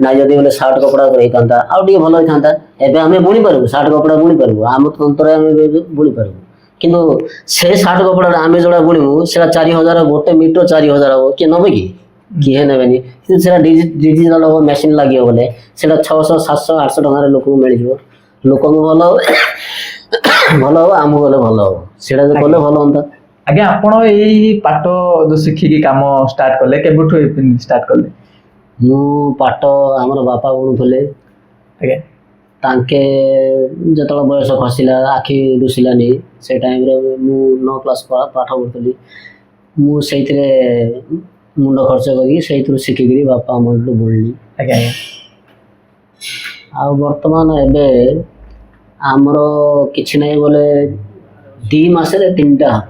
ନାଇଁ ଯଦି ବୋଲେ ସାର୍ଟ କପଡ଼ା ଉପରେ ହେଇଥାନ୍ତା, ଆଉ ଟିକେ ଭଲ ହେଇଥାନ୍ତା। ଏବେ ଆମେ ବୁଣି ପାରିବୁ, ସାର୍ଟ କପଡ଼ା ବୁଣି ପାରିବୁ, ଆମ ତନ୍ତରେ ଆମେ ବୁଣି ପାରିବୁ। କିନ୍ତୁ ସେ ସାର୍ଟ କପଡ଼ାଟା ଆମେ ଯୋଉଟା ବୁଣିବୁ ସେଟା 4,000, 1 ମିଟର 4,000 ହବ। କିଏ ନେବେ କି? କିଏ ନେବେନି। କିନ୍ତୁ ସେଟା ଡିଜିଟାଲ ମେସିନ ଲାଗିବ ବୋଲେ ସେଟା 600 700 800 ଟଙ୍କାରେ ଲୋକଙ୍କୁ ମିଳିଯିବ। ଲୋକଙ୍କୁ ଭଲ ହବ, ଭଲ ହବ, ଆମକୁ ଗଲେ ଭଲ ହବ। ସେଇଟା ଯଦି କଲେ ଭଲ ହୁଅନ୍ତା। ଆଜ୍ଞା ଆପଣ ଏଇ ପାଟ ଯୋଉ ଶିଖିକି କାମ ଷ୍ଟାର୍ଟ କଲେ, କେବେଠୁ ଷ୍ଟାର୍ଟ କଲେ? ମୁଁ ପାଟ ଆମର ବାପା ବୁଣୁଥିଲେ। ଆଜ୍ଞା ତାଙ୍କେ ଯେତେବେଳେ ବୟସ ଖସିଲା, ଆଖି ଦୁଶିଲାନି, ସେ ଟାଇମରେ ମୁଁ 9 କ୍ଲାସ ପାଠ ପଢୁଥିଲି। ମୁଁ ସେଇଥିରେ ମୁଣ୍ଡ ଖର୍ଚ୍ଚ କରିକି ସେଇଥିରୁ ଶିଖିକିରି ବାପା ଆମଠୁ ବୁଣିଲି। ଆଜ୍ଞା ଆଜ୍ଞା ଆଉ ବର୍ତ୍ତମାନ ଏବେ ଆମର କିଛି ନାହିଁ ବୋଲେ ଦି ମାସରେ ତିନିଟା ହବ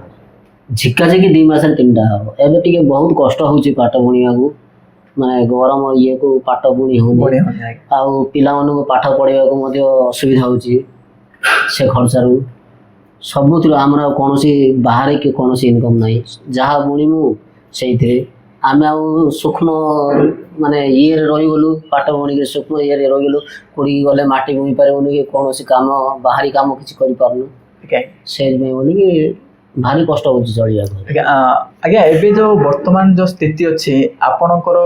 ଝିକାଝିକି ଦି ମାସରେ ତିନିଟା ହବ। ଏବେ ଟିକେ ବହୁତ କଷ୍ଟ ହଉଛି ପାଠ ପଢିବାକୁ, ମାନେ ଗରମ ଇଏକୁ ପାଠ ପଢି ହଉନି, ଆଉ ପିଲାମାନଙ୍କୁ ପାଠ ପଢେଇବାକୁ ମଧ୍ୟ ଅସୁବିଧା ହଉଛି ସେ ଖର୍ଚ୍ଚରୁ। ସବୁଥିରୁ ଆମର ଆଉ କୌଣସି ବାହାରେ କି କୌଣସି ଇନକମ୍ ନାହିଁ, ଯାହା ବୁଣିମୁ ସେଇଥିରେ ଆମେ ଆଉ ସୂକ୍ଷ୍ମ ମାନେ ଇଏରେ ରହିଗଲୁ, ପାଠ ପଢିକି ସୂକ୍ଷ୍ମ ଇଏରେ ରହିଗଲୁ, କୋଉଠିକି ଗଲେ ମାଟି ବୋହି ପାରିବୁନି କି କୌଣସି କାମ ବାହାରି କାମ କିଛି କରିପାରୁନୁ, ସେଇଥିପାଇଁ ବୋଲିକି ଭାରି କଷ୍ଟ ହଉଛି ଚଳିବାକୁ। ଆଜ୍ଞା ଏବେ ଯୋଉ ବର୍ତ୍ତମାନ ଯୋଉ ସ୍ଥିତି ଅଛି ଆପଣଙ୍କର,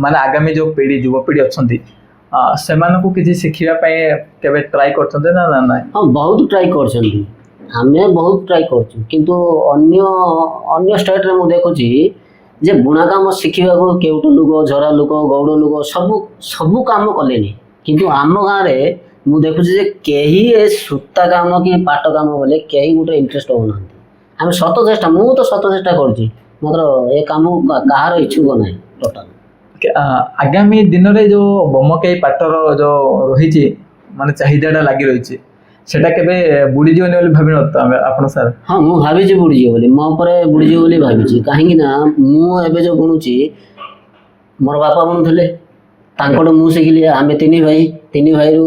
ମାନେ ଆଗାମୀ ଯୋଉ ପିଢି ଯୁବପିଢି ଅଛନ୍ତି ସେମାନଙ୍କୁ କିଛି ଶିଖିବା ପାଇଁ କେବେ ଟ୍ରାଏ କରୁଛନ୍ତି ନା ନା ନାଇଁ? ହଁ ବହୁତ ଟ୍ରାଏ କରୁଛନ୍ତି, ଆମେ ବହୁତ ଟ୍ରାଏ କରୁଛୁ, କିନ୍ତୁ ଅନ୍ୟ ଷ୍ଟେଟ୍ରେ ମୁଁ ଦେଖୁଛି ଯେ ବୁଣା କାମ ଶିଖିବାକୁ କେଉଟ ଲୋକ, ଝରା ଲୋକ, ଗୌଡ଼ ଲୋକ ସବୁ କାମ କଲେନି, କିନ୍ତୁ ଆମ ଗାଁରେ ମୁଁ ଦେଖୁଛି ଯେ କେହି ଏ ସୂତା କାମ କି ପାଟ କାମ ବୋଲେ କେହି ଗୋଟେ ଇଣ୍ଟରେଷ୍ଟ ହେଉନାହାନ୍ତି। ଆମେ ସତ ଚେଷ୍ଟା, ମୁଁ ତ ସତ ଚେଷ୍ଟା କରୁଛି, ମାତ୍ର ଏ କାମ କାହାର ଇଚ୍ଛୁକ ନାହିଁ ଟୋଟାଲ। ଆଗାମୀ ଦିନରେ ଯୋଉ ବୋମକେଇ ପାଟର ଯୋଉ ରହିଛି ମାନେ ଚାହିଦାଟା ଲାଗି ରହିଛି, ସେଟା କେବେ ବୁଡ଼ିଯିବନି ବୋଲି ଭାବି ନତ ଆପଣ ସାର୍? ହଁ ମୁଁ ଭାବିଛି ବୁଡ଼ିଯିବ ବୋଲି, ମୋ ଉପରେ ବୁଡ଼ିଯିବ ବୋଲି ଭାବିଛି। କାହିଁକି ନା ମୁଁ ଏବେ ଯୋଉ ବୁଣୁଛି, ମୋର ବାପା ବୁଣୁଥିଲେ, ତାଙ୍କଠୁ ମୁଁ ଶିଖିଲି। ଆମେ ତିନି ଭାଇରୁ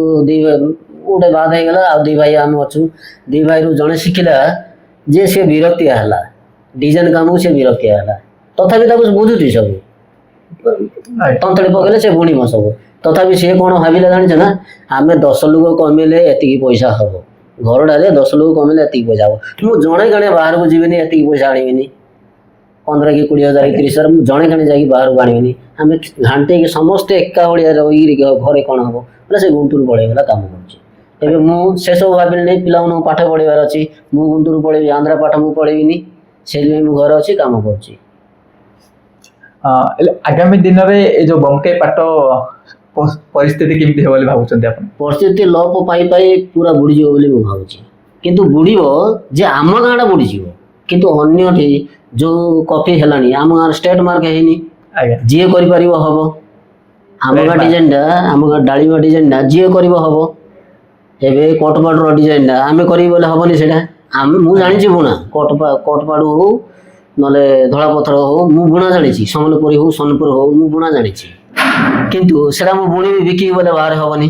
ଗୋଟେ ବାଦ ହେଇଗଲା, ଆଉ 2 ଭାଇ ଆମେ ଅଛୁ। 2 ଭାଇରୁ ଜଣେ ଶିଖିଲା ଯେ ସେ ବିରକ୍ତିଆ ହେଲା, ଡିଜାଇନ କାମକୁ ସେ ବିରକ୍ତିଆ ହେଲା, ତଥାପି ତାକୁ ବୁଝୁଛି ସବୁ, ତନ୍ତଳି ପକେଇଲେ ସେ ବୁଣିବ ସବୁ। ତଥାପି ସିଏ କ'ଣ ଭାବିଲା ଜାଣିଛ ନା, ଆମେ 10 ଲୋକ କମେଇଲେ ଏତିକି ପଇସା ହବ, ଘରଟାରେ 10 ଲୋକ କମେଇଲେ ଏତିକି ପଇସା ହବ। ମୁଁ ଜଣେ ଜଣେ ବାହାରକୁ ଯିବିନି, ଏତିକି ପଇସା ଆଣିବିନି, 15 କି 20 ହଜାର 30 ହଜାର ମୁଁ ଜଣେ ଜଣେ ଯାଇକି ବାହାରକୁ ଆଣିବିନି। ଆମେ ଘାଣ୍ଟେଇକି ସମସ୍ତେ ଏକା ଭଳିଆ ରହିକିରି ଘରେ କ'ଣ ହବ ବୋଲେ ସେ ଗୁଣ୍ଟୁରୁ ପଳେଇଗଲା କାମ କରୁଛି। ଏବେ ମୁଁ ସେସବୁ ଭାବିଲି ନାହିଁ, ପିଲାମାନଙ୍କୁ ପାଠ ପଢ଼େଇବାର ଅଛି, ମୁଁ ଗୁଣ୍ଟୁରୁ ପଳେଇବି, ଆନ୍ଧ୍ରା ପାଠ ମୁଁ ପଢ଼େଇବିନି, ସେଇଥିପାଇଁ ମୁଁ ଘରେ ଅଛି କାମ କରୁଛି। ଆଗାମୀ ଦିନରେ ଏ ଯୋଉ ବୋମକେଇ ପାଟ ପରିସ୍ଥିତି କେମିତି ହେବ ବୋଲି ଭାବୁଛନ୍ତି ଆପଣ? ପରିସ୍ଥିତି ଲୋପ ପାଇ ପୁରା ବୁଡ଼ିଯିବ ବୋଲି ମୁଁ ଭାବୁଛି, କିନ୍ତୁ ବୁଡ଼ିବ ଯେ ଆମ ଗାଁଟା ବୁଡ଼ିଯିବ, କିନ୍ତୁ ଅନ୍ୟଠି ଯୋଉ କଫି ହେଲାଣି ଆମ ଗାଁରେ ଷ୍ଟେଟ୍ ମାର୍କ ହେଇନି, ଯିଏ କରିପାରିବ ହବ। ଆମ ଗାଁ ଡିଜାଇନଟା, ଆମ ଗାଁ ଡାଳିମ୍ବା ଡିଜାଇନଟା ଯିଏ କରିବ ହବ। ଏବେ କଟପାଡ଼ର ଡିଜାଇନଟା ଆମେ କରିବି ବୋଲେ ହବନି ସେଇଟା। ମୁଁ ଜାଣିଛି ବୁଣା, କଟପାଡ଼ ହଉ ନହେଲେ ଧଳାପଥର ହଉ ମୁଁ ବୁଣା ଜାଣିଛି, ସମ୍ବଲପୁରୀ ହଉ ସୋନପୁର ହଉ ମୁଁ ବୁଣା ଜାଣିଛି, କିନ୍ତୁ ସେଟା ମୁଁ ବୁଣିବି ବିକିବି ବୋଲେ ବାହାରେ ହବନି,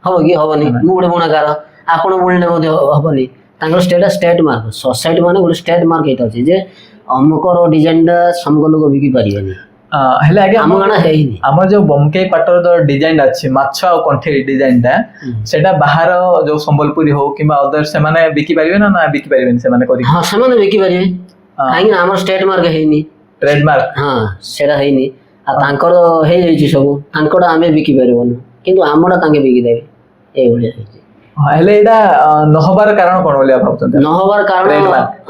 ହବ କି ହବନି। ମୁଁ ଗୋଟେ ବୁଣାକାର, ଆପଣ ବୁଣିଲେ ମଧ୍ୟ ହବନି। ତାଙ୍କର ଷ୍ଟେଟ୍ ମାର୍କ, ସୋସାଇଟି ମାନେ ଗୋଟେ ଷ୍ଟେଟ୍ ମାର୍କ ଏଇଟା ଅଛି ଯେ ଅମୁକର ଡିଜାଇନଟା ସମୁକ ଲୋକ ବିକି ପାରିବେନି। ହେଲେ ଆଜ୍ଞା ଆମ ଗାଁ ହେଇନି। ଆମର ଯୋଉ ବୋମକେଇ ପାଟର ଯୋଉ ଡିଜାଇନଟା ଅଛି, ମାଛ ଆଉ କଣ୍ଠି ଡିଜାଇନଟା, ସେଟା ବାହାର ଯୋଉ ସମ୍ବଲପୁରୀ ହଉ କିମ୍ବା ଅଦର ସେମାନେ ବିକି ପାରିବେ ନା ନା ବିକି ପାରିବେନି ସେମାନେ କରିକି? ହଁ ସେମାନେ ବିକି ପାରିବେ, କାହିଁକି ନା ଆମର ଷ୍ଟେଟ୍ ମାର୍କ ହେଇନି, ଟ୍ରେଡମାର୍କ। ହଁ ସେଟା ହେଇନି, ଆଉ ତାଙ୍କର ହେଇଯାଇଛି ସବୁ, ତାଙ୍କଟା ଆମେ ବିକି ପାରିବୁନି, କିନ୍ତୁ ଆମଟା ତାଙ୍କେ ବିକିଦେବେ, ଏଇଭଳିଆ ହେଇଛି। ହେଲେ ଏଇଟା ନହବାର କାରଣ କ'ଣ ବୋଲି ଭାବୁଛନ୍ତି? ନହବାର କାରଣ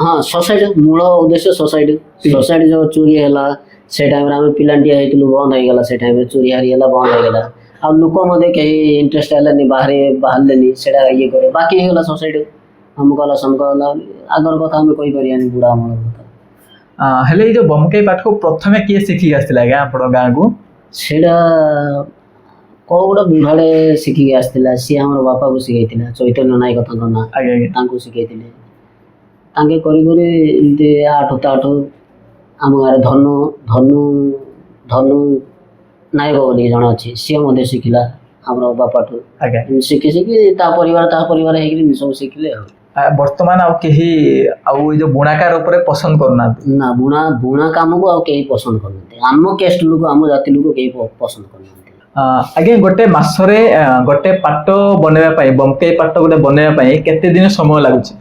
ହଁ ସୋସାଇଟି ମୂଳ ଉଦ୍ଦେଶ୍ୟ, ସୋସାଇଟି ଯୋଉ ଚୋରି ହେଲା ସେ ଟାଇମରେ ଆମେ ପିଲାଟିଆ ହେଇଥିଲୁ, ବନ୍ଦ ହେଇଗଲା, ସେ ଟାଇମରେ ଚୋରି ହାରି ହେଲା, ବନ୍ଦ ହେଇଗଲା, ଆଉ ଲୋକ ମଧ୍ୟ କେହି ଇଣ୍ଟରେଷ୍ଟ ହେଲେନି, ବାହାରିଲେନି, ସେଟା ଇଏ କରେ ବାକି ହେଇଗଲା ସୋସାଇଟି, ଅମୁକ ହେଲା ସମୁକ ହେଲା। ଆଗର କଥା ଆମେ କହିପାରିବାନି, ବୁଢ଼ା ଅମଳର କଥା। ହେଲେ ଏଇ ଯୋଉ ବୋମକେଇ ପାଠକୁ ପ୍ରଥମେ କିଏ ଶିଖିକି ଆସିଥିଲା ଆଜ୍ଞା ଆପଣ ଗାଁକୁ? ସେଇଟା କୋଉ ଗୋଟେ ବୁଢ଼ାଟେ ଶିଖିକି ଆସିଥିଲା, ସିଏ ଆମର ବାପାକୁ ଶିଖେଇଥିଲା, ଚୈତନ୍ୟ ନାୟକ ତାଙ୍କ ନାଁ, ତାଙ୍କୁ ଶିଖେଇଥିଲେ। ତାଙ୍କେ କରି ଏମିତି 8 ଆମ ଗାଁରେ ଧନୁ ନାୟକ ବୋଲି ଜଣେ ଅଛି, ସିଏ ମଧ୍ୟ ଶିଖିଲା ଆମର ବାପାଠୁ। ଶିଖି ତା ପରିବାର ହେଇକିରି ସବୁ ଶିଖିଲେ ଆଉ। ବର୍ତ୍ତମାନ ଆଉ କେହି ଆଉ ଏଇ ଯୋଉ ବୁଣାକାର ଉପରେ ପସନ୍ଦ କରୁନାହାନ୍ତି? ନା, ବୁଣା କାମକୁ ଆଉ କେହି ପସନ୍ଦ କରୁନାହାନ୍ତି, ଆମ କେଷ୍ଟ ଲୋକ, ଆମ ଜାତି ଲୋକ କେହି ପସନ୍ଦ କରୁନାହାନ୍ତି। ଆଜ୍ଞା ଗୋଟେ ମାସରେ ଗୋଟେ ପାଟ ବନେଇବା ପାଇଁ, ବୋମକେଇ ପାଟ ଗୋଟେ ବନେଇବା ପାଇଁ କେତେ ଦିନ ସମୟ ଲାଗୁଛି?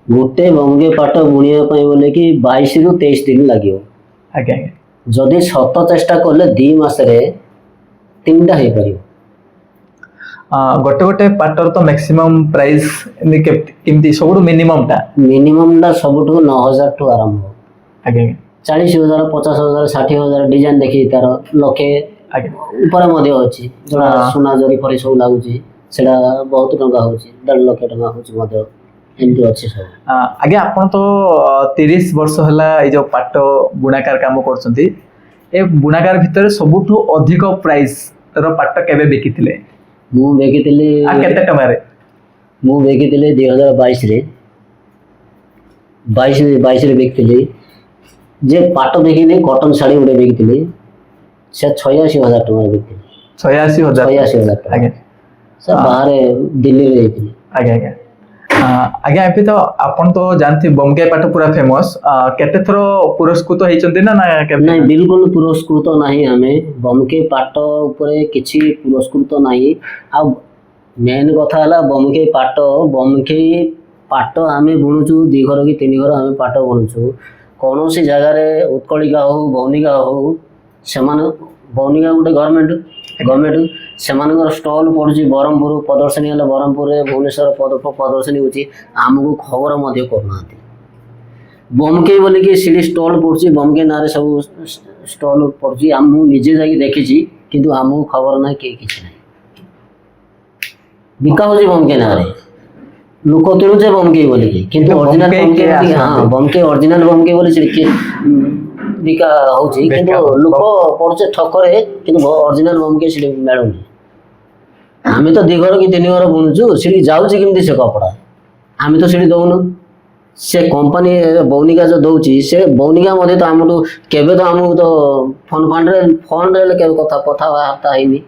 ଗୋଟେ ବୋମକେଇ ପାଟ ବୁଣିବା ପାଇଁ ବୋଲେ କି 22 ରୁ 23 ଦିନ ଲାଗିବ। ଆଜ୍ଞା ଯଦି ସତ ଚେଷ୍ଟା କଲେ 2 ମାସରେ 3ଟା ହେଇପାରିବ। ଗୋଟେ ପାଟର ତ ମ୍ୟାକ୍ସିମମ୍ ପ୍ରାଇସ୍ କେମିତି, ସବୁଠୁ ମିନିମମଟା ସବୁଠୁ 9,000 ଠୁ ଆରମ୍ଭ। ଆଜ୍ଞା 40,000 50,000 60,000 ଡିଜାଇନ ଦେଖି ତାର ଲକ୍ଷେ ଉପରେ ମଧ୍ୟ ଅଛି, ଯୋଉଟା ସୁନା ଜରି ଫରି ସବୁ ଲାଗୁଛି, ସେଟା ବହୁତ ଟଙ୍କା ହଉଛି, 1.5 ଲକ୍ଷ ଟଙ୍କା ହଉଛି ମଧ୍ୟ, ଏମିତି ଅଛି ସବୁ। ଆଜ୍ଞା ଆପଣ ତ 30 ବର୍ଷ ହେଲା ଏଇ ଯୋଉ ପାଟ ବୁଣାକାର କାମ କରୁଛନ୍ତି, ଏ ବୁଣାକାର ଭିତରେ ସବୁଠୁ ଅଧିକ ପ୍ରାଇସ୍ ର ପାଟ କେବେ ବିକିଥିଲେ? ମୁଁ ବିକିଥିଲି କେତେ ଟଙ୍କାରେ? ମୁଁ ବିକିଥିଲି 2022ରେ 22 ବିକିଥିଲି। ଯେ ପାଟ ବିକିଲି କଟନ ଶାଢ଼ୀ ଗୋଟେ ବିକିଥିଲି, ସେ 86,000 ଟଙ୍କା ବିକିଥିଲି। 86,000 86,000 ଟଙ୍କା। ଆଜ୍ଞା ସେ ବାହାରେ ଦିଲ୍ଲୀରେ ଯାଇଥିଲି। ଆଜ୍ଞା ଆଜ୍ଞା ଆଜ୍ଞା ଏବେ ତ ଆପଣ ତ ଜାଣିଥିବେ ବମକେଇ ପାଟ ପୁରା ଫେମସ। କେତେ ଥର ପୁରସ୍କୃତ ହେଇଛନ୍ତି ନା କେବେ? ନାଇଁ ବିଲକୁଲ ପୁରସ୍କୃତ ନାହିଁ। ଆମେ ବମକେଇ ପାଟ ଉପରେ କିଛି ପୁରସ୍କୃତ ନାହିଁ। ଆଉ ମେନ୍ କଥା ହେଲା ବମକେଇ ପାଟ ଆମେ ବୁଣୁଛୁ 2 ଘର କି 3 ଘର ଆମେ ପାଟ ବୁଣୁଛୁ। କୌଣସି ଜାଗାରେ ଉତ୍କଳିକା ହଉ ଭୌନିକା ହଉ, ସେମାନେ ଭୌନିକା ଗୋଟେ ଗଭର୍ଣ୍ଣମେଣ୍ଟ ସେମାନଙ୍କର ଷ୍ଟଲ୍ ପଡ଼ୁଛି ବ୍ରହ୍ମପୁର ପ୍ରଦର୍ଶନୀ ହେଲେ ବ୍ରହ୍ମପୁରରେ, ଭୁବନେଶ୍ୱର ପ୍ରଦର୍ଶନୀ ହେଉଛି, ଆମକୁ ଖବର ମଧ୍ୟ କରୁନାହାନ୍ତି। ବମକେଇ ବୋଲିକି ସେଠି ଷ୍ଟଲ୍ ପଡ଼ୁଛି, ବମକେଇ ନାଁରେ ସବୁ ଷ୍ଟଲ୍ ପଡ଼ୁଛି, ମୁଁ ନିଜେ ଯାଇକି ଦେଖିଛି, କିନ୍ତୁ ଆମକୁ ଖବର ନାହିଁ, କେହି କିଛି ନାହିଁ। ବିକା ହେଉଛି ବମକେଇ ନାଁରେ, ଲୋକ କିଣୁଛେ ବମକେଇ ବୋଲିକି, କିନ୍ତୁ ଅରିଜିନାଲ ବମକେଇ ଅରିଜିନାଲ ବମକେଇ ବୋଲି ସେଠି ବିକା ହେଉଛି, କିନ୍ତୁ ଲୋକ ପଡ଼ୁଛେ ଠକରେ, କିନ୍ତୁ ଅରିଜିନାଲ ବମକେଇ ସେଠି ମିଳୁନି। ଆମେ ତ 2 ଘର କି 3 ଘର ବୁଣୁଛୁ, ସେଠି ଯାଉଛି କେମିତି ସେ କପଡ଼ା? ଆମେ ତ ସେଠି ଦଉନୁ। ସେ କମ୍ପାନୀ ବୌନିକା ଯୋଉ ଦଉଛି, ସେ ବୌନିକା ମଧ୍ୟ ତ ଆମଠୁ କେବେ ତ ଆମକୁ ତ ଫଣ୍ଡରେ ହେଲେ କେବେ କଥାବାର୍ତ୍ତା ହେଇନି।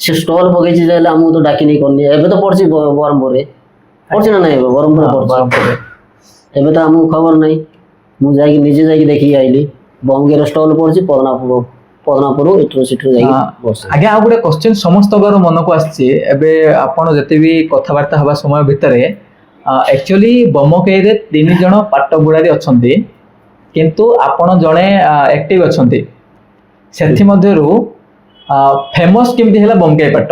ସେ ଷ୍ଟଲ୍ ପକେଇଛି ହେଲେ ଆମକୁ ତ ଡାକିନି କରିନି। ଏବେ ତ ପଡୁଛି ବ୍ରହ୍ମପୁରରେ, ପଡୁଛି ନା ନାଇଁ? ଏବେ ବ୍ରହ୍ମପୁର ପଡୁଛି, ଏବେ ତ ଆମକୁ ଖବର ନାହିଁ। ମୁଁ ଯାଇକି ନିଜେ ଯାଇକି ଦେଖିକି ଆଇଲି, ବମକେଇର ଷ୍ଟଲ୍ ପଡୁଛି ପଦନାପୁର ଏଠୁ ସେଠୁ ଯାଇକି ବସେ। ଆଜ୍ଞା ଆଉ ଗୋଟେ କ୍ୱେଶ୍ଚିନ୍ ସମସ୍ତଙ୍କର ମନକୁ ଆସିଛି, ଏବେ ଆପଣ ଯେତେ ବି କଥାବାର୍ତ୍ତା ହେବା ସମୟ ଭିତରେ ଆକ୍ଚୁଆଲି ବମକେଇରେ 3 ଜଣ ପାଟ ବୁଣାରୀ ଅଛନ୍ତି, କିନ୍ତୁ ଆପଣ ଜଣେ ଆକ୍ଟିଭ ଅଛନ୍ତି। ସେଥିମଧ୍ୟରୁ ଫେମସ୍ କେମିତି ହେଲା ବମକେଇ ପାଟ?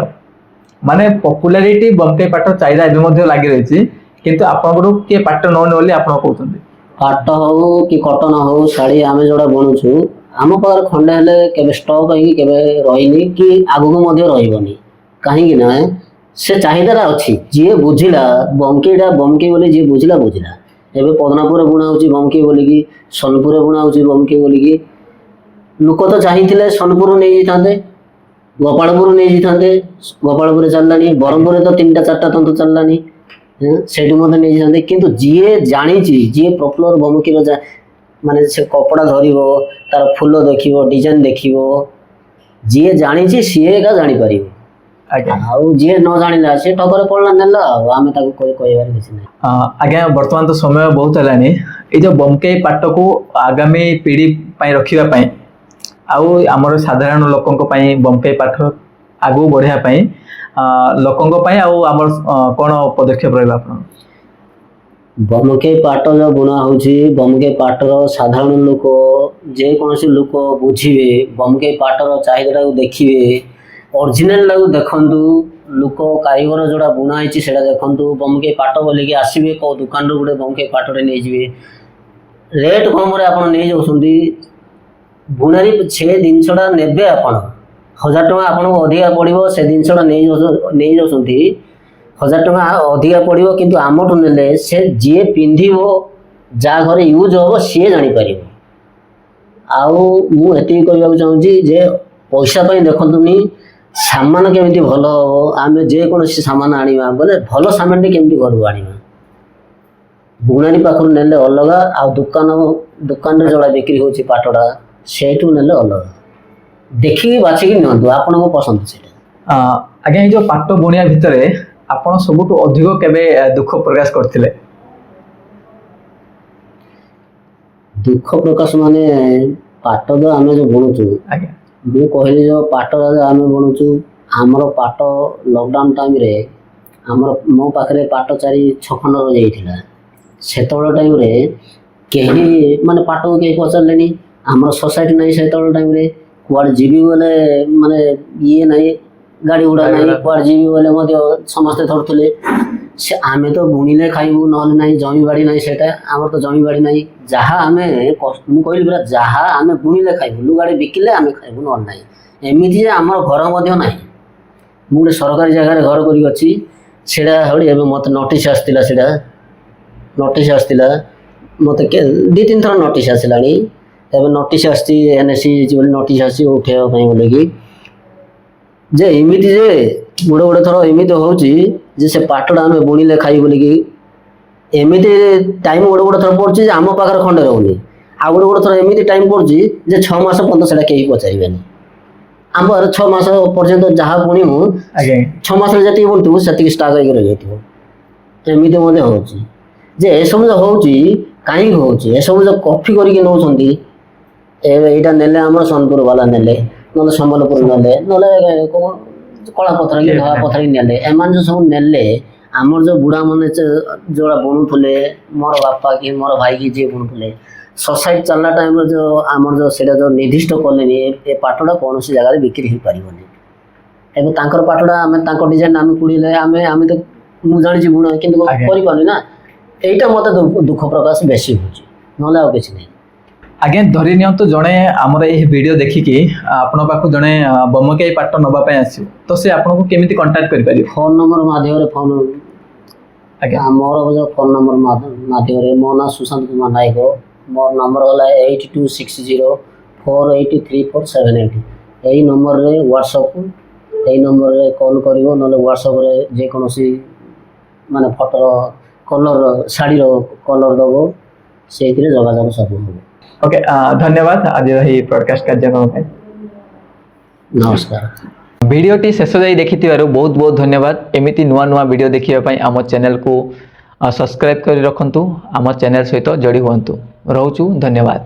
ମାନେ ପପୁଲାରିଟି ବମକେଇ ପାଟ ଚାହିଦା ଏବେ ମଧ୍ୟ ଲାଗି ରହିଛି, କିନ୍ତୁ ଆପଣଙ୍କଠୁ କିଏ ପାଟ ନଉନି ବୋଲି ଆପଣ କହୁଛନ୍ତି? ପାଟ ହଉ କି କଟନ ହଉ ଶାଢ଼ୀ ଆମେ ଯୋଉଟା ବୁଣୁଛୁ, ଆମ ପାଖରେ ଖଣ୍ଡେ ହେଲେ କେବେ ଷ୍ଟକ୍ ହେଇକି କେବେ ରହିନି, କି ଆଗକୁ ମଧ୍ୟ ରହିବନି। କାହିଁକି ନା ସେ ଚାହିଦାଟା ଅଛି। ଯିଏ ବୁଝିଲା ବମକେଇ ବୋଲି, ଯିଏ ବୁଝିଲା। ଏବେ ପଦନାପୁରରେ ବୁଣା ହେଉଛି ବମକେଇ ବୋଲିକି, ସୋନପୁରରେ ବୁଣା ହେଉଛି ବମକେଇ ବୋଲିକି। ଲୋକ ତ ଚାହିଁଥିଲେ ସୋନପୁର ନେଇଯାଇଥାନ୍ତେ, ଗୋପାଳପୁର ନେଇଯାଇଥାନ୍ତେ, ଗୋପାଳପୁରରେ ଚାଲିଲାନି। ବ୍ରହ୍ମପୁରରେ ତ 3-4ଟା ତନ୍ତ ଚାଲିଲାନି, ସେଇଠୁ ମଧ୍ୟ ନେଇଯାଇଥାନ୍ତେ। କିନ୍ତୁ ଯିଏ ଜାଣିଛି, ଯିଏ ପ୍ରପର ବମକେଇର ମାନେ ସେ କପଡ଼ା ଧରିବ, ତାର ଫୁଲ ଦେଖିବ, ଡିଜାଇନ ଦେଖିବ, ଯିଏ ଜାଣିଛି ସିଏ ଏକା ଜାଣିପାରିବ। ଆଉ ଯିଏ ନ ଜାଣିଲା ସେ ଠକରେ ପଡିଲା ନେଲା, ଆଉ ଆମେ ତାକୁ କହିବାର କିଛି ନାହିଁ। ଆଜ୍ଞା ବର୍ତ୍ତମାନ ତ ସମୟ ବହୁତ ହେଲାଣି। ଏଇ ଯୋଉ ବମକେଇ ପାଟକୁ ଆଗାମୀ ପିଢି ପାଇଁ ରଖିବା ପାଇଁ, ଆଉ ଆମର ସାଧାରଣ ଲୋକଙ୍କ ପାଇଁ ବମକେଇ ପାଟ ଆଗକୁ ବଢିବା ପାଇଁ ଲୋକଙ୍କ ପାଇଁ ଆଉ ଆମର କଣ ପଦକ୍ଷେପ ରହିବ ଆପଣ? ବମକେଇ ପାଟ ଯୋଉ ବୁଣା ହେଉଛି, ବମକେଇ ପାଟର ସାଧାରଣ ଲୋକ ଯେକୌଣସି ଲୋକ ବୁଝିବେ, ବମକେଇ ପାଟର ଚାହିଦାଟାକୁ ଦେଖିବେ, ଅରିଜିନାଲଟାକୁ ଦେଖନ୍ତୁ, ଲୋକ କାରିଗର ଯୋଉଟା ବୁଣା ହେଇଛି ସେଟା ଦେଖନ୍ତୁ। ବମକେଇ ପାଟ ବୋଲିକି ଆସିବେ, କୋଉ ଦୋକାନରୁ ଗୋଟେ ବମକେଇ ପାଟରେ ନେଇଯିବେ, ରେଟ୍ କମରେ ଆପଣ ନେଇଯାଉଛନ୍ତି। ବୁଣାରୀ ସେ ଜିନିଷଟା ନେବେ, ଆପଣ 1000 ଟଙ୍କା ଆପଣଙ୍କୁ ଅଧିକା ପଡ଼ିବ, ସେ ଜିନିଷଟା ନେଇଯାଉଛନ୍ତି 1000 ଟଙ୍କା ଅଧିକା ପଡ଼ିବ, କିନ୍ତୁ ଆମଠୁ ନେଲେ ସେ ଯିଏ ପିନ୍ଧିବ, ଯାହା ଘରେ ୟୁଜ୍ ହବ, ସିଏ ଜାଣିପାରିବ। ଆଉ ମୁଁ ଏତିକି କହିବାକୁ ଚାହୁଁଛି ଯେ ପଇସା ପାଇଁ ଦେଖନ୍ତୁନି, ସାମାନ କେମିତି ଭଲ ହବ। ଆମେ ଯେକୌଣସି ସାମାନ ଆଣିବା ବୋଲେ ଭଲ ସାମାନଟି କେମିତି ଘରକୁ ଆଣିବା। ବୁଣାରୀ ପାଖରୁ ନେଲେ ଅଲଗା, ଆଉ ଦୋକାନରେ ଯୋଉଟା ବିକ୍ରି ହେଉଛି ପାଟଟା, ସେଇଠୁ ନେଲେ ଅଲଗା। ଦେଖିକି ବାଛିକି ନିଅନ୍ତୁ, ଆପଣଙ୍କ ପସନ୍ଦ ସେଇଟା। ଆଜ୍ଞା ଏଇ ଯୋଉ ପାଟ ବୁଣିବା ଭିତରେ ଆପଣ ସବୁଠୁ ଅଧିକ କେବେ ଦୁଃଖ ପ୍ରକାଶ କରିଥିଲେ? ଦୁଃଖ ପ୍ରକାଶ ମାନେ ପାଟ ତ ଆମେ ଯୋଉ ବୁଣୁଛୁ, ମୁଁ କହିଲି ଯୋଉ ପାଟଟା ଆମେ ବୁଣୁଛୁ, ଆମର ପାଟ ଲକଡାଉନ ଟାଇମରେ ମୋ ପାଖରେ ପାଟ 4-6 ଖଣ୍ଡ ରହିଯାଇଥିଲା। ସେତେବେଳେ ଟାଇମରେ କେହି ମାନେ ପାଟକୁ କେହି ପଚାରିଲେନି। ଆମର ସୋସାଇଟି ନାହିଁ ସେତେବେଳେ ଟାଇମରେ, କୁଆଡ଼େ ଯିବି ବୋଲେ ମାନେ ଇଏ ନାହିଁ, ଗାଡ଼ି ଘୋଡ଼ା ନାହିଁ, କୁଆଡ଼େ ଯିବି ବୋଲେ ମଧ୍ୟ ସମସ୍ତେ ଧରୁଥିଲେ। ସେ ଆମେ ତ ବୁଣିଲେ ଖାଇବୁ, ନହେଲେ ନାହିଁ। ଜମିବାଡ଼ି ନାହିଁ, ସେଟା ଆମର ତ ଜମିବାଡ଼ି ନାହିଁ। ଯାହା ଆମେ ମୁଁ କହିଲି ପୁରା ଯାହା ଆମେ ବୁଣିଲେ ଖାଇବୁ, ଲୁଗାଡ଼ି ବିକିଲେ ଆମେ ଖାଇବୁ, ନହେଲେ ନାହିଁ। ଏମିତି ଯେ ଆମର ଘର ମଧ୍ୟ ନାହିଁ। ମୁଁ ଗୋଟେ ସରକାରୀ ଜାଗାରେ ଘର କରିକି ଅଛି। ସେଇଟା ଏବେ ମୋତେ ନୋଟିସ୍ ଆସିଥିଲା, ମୋତେ 2-3 ଥର ନୋଟିସ୍ ଆସିଲାଣି। ଏବେ ନୋଟିସ୍ ଆସିଛି, NSC ବୋଲି ନୋଟିସ୍ ଆସିଛି ଉଠେଇବା ପାଇଁ ବୋଲିକି। ଯେ ଏମିତି ଯେ ଗୋଟେ ଥର ଏମିତି ହେଉଛି ଯେ ସେ ପାଟଟା ଆମେ ବୁଣିଲେ ଖାଇ ବୋଲିକି ଏମିତି ଟାଇମ୍ ଗୋଟେ ଗୋଟେ ଥର ପଡୁଛି ଯେ ଆମ ପାଖରେ ଖଣ୍ଡେ ରହୁନି, ଆଉ ଗୋଟେ ଗୋଟେ ଥର ଏମିତି ଟାଇମ୍ ପଡୁଛି ଯେ 6 ମାସ ପର୍ଯ୍ୟନ୍ତ ସେଟା କେହି ପଚାରିବେନି। ଆମର 6 ମାସ ପର୍ଯ୍ୟନ୍ତ ଯାହା ବୁଣିବୁ ଆଜ୍ଞା 6 ମାସରେ ଯେତିକି ବୁଣିଥିବୁ ସେତିକି ଷ୍ଟାକ୍ ହେଇକି ରହିଯାଇଥିବ। ଏମିତି ମଧ୍ୟ ହଉଛି ଯେ ଏସବୁ ଯୋଉ ହଉଛି କାହିଁକି ହଉଛି, ଏସବୁ ଯୋଉ କପି କରିକି ନେଉଛନ୍ତି, ଏଇଟା ନେଲେ ଆମର ସୋନପୁର ବାଲା ନେଲେ, ନହେଲେ ସମ୍ବଲପୁର ନେଲେ, ନହେଲେ କଳାପଥର କି ଧଳା ପଥର ନେଲେ, ଏମାନେ ଯୋଉ ସବୁ ନେଲେ ଆମର ଯୋଉ ବୁଢା ମାନେ ଯୋଉଟା ବୁଣୁଥିଲେ, ମୋର ବାପା କି ମୋର ଭାଇ କି ଯିଏ ବୁଣୁଥିଲେ, ସୋସାଇଟି ଚାଲିଲା ଟାଇମରେ ଯୋଉ ଆମର ଯୋଉ ସେଇଟା ଯୋଉ ନିର୍ଦ୍ଦିଷ୍ଟ କଲେନି ଏ ପାଟଟା କୌଣସି ଜାଗାରେ ବିକ୍ରି ହେଇପାରିବନି। ଏବେ ତାଙ୍କର ପାଟଟା ଆମେ ତାଙ୍କ ଡିଜାଇନ ଆମେ କୁଡ଼ିଲେ ଆମେ ତ ମୁଁ ଜାଣିଛି ବୁଣା କିନ୍ତୁ ଆଜ୍ଞା। କରିପାରୁନି ନା, এইটা ମତେ ଦୁଃଖ ପ୍ରକାଶ ବେଶୀ ହଉଛି, ନହେଲେ ଆଉ କିଛି ନାହିଁ। ଆଜ୍ଞା ଧରି ନିଅନ୍ତୁ ଜଣେ ଆମର ଏହି ଭିଡିଓ ଦେଖିକି ଆପଣଙ୍କ ପାଖକୁ ଜଣେ ବମକେଇ ପାଟ ନେବା ପାଇଁ ଆସିବ, ତ ସେ ଆପଣଙ୍କୁ କେମିତି କଣ୍ଟାକ୍ଟ କରିପାରିବ? ଫୋନ୍ ନମ୍ବର ମାଧ୍ୟମରେ ଆଜ୍ଞା ମୋର ଫୋନ୍ ନମ୍ବର ମାଧ୍ୟମରେ, ମୋ ନାଁ ସୁଶାନ୍ତ କୁମାର ନାୟକ, ମୋର ନମ୍ବର ହେଲା 8260483478। ଏଇ ନମ୍ବରରେ ହ୍ୱାଟ୍ସଅପ୍, ଏଇ ନମ୍ବରରେ କଲ୍ କରିବ, ନହେଲେ ହ୍ୱାଟ୍ସଅପ୍ରେ ଯେକୌଣସି ମାନେ ଫଟୋର କଲର୍, ଶାଢ଼ୀର କଲର୍ ଦେବ, ସେଇଥିରେ ଯୋଗାଯୋଗ ସବୁ ହେବ। ଓକେ ଧନ୍ୟବାଦ ଆଜିର ଏହି ବ୍ରଡକାଷ୍ଟ କାର୍ଯ୍ୟକ୍ରମ ପାଇଁ। ନମସ୍କାର। ভিডিওটি শেষ যাই দেখিଥିବାରୁ ବହୁତ ବହୁତ ଧନ୍ୟବାଦ। ଏମିତି ନୂଆ ନୂଆ ଭିଡ଼ିଓ ଦେଖିବା ପାଇଁ ଆମ ଚ୍ୟାନେଲକୁ ସବସ୍କ୍ରାଇବ୍ କରି ରଖନ୍ତୁ, ଆମ ଚ୍ୟାନେଲ ସହିତ ଯୋଡ଼ି ହୁଅନ୍ତୁ। ରହୁଛୁ, ଧନ୍ୟବାଦ।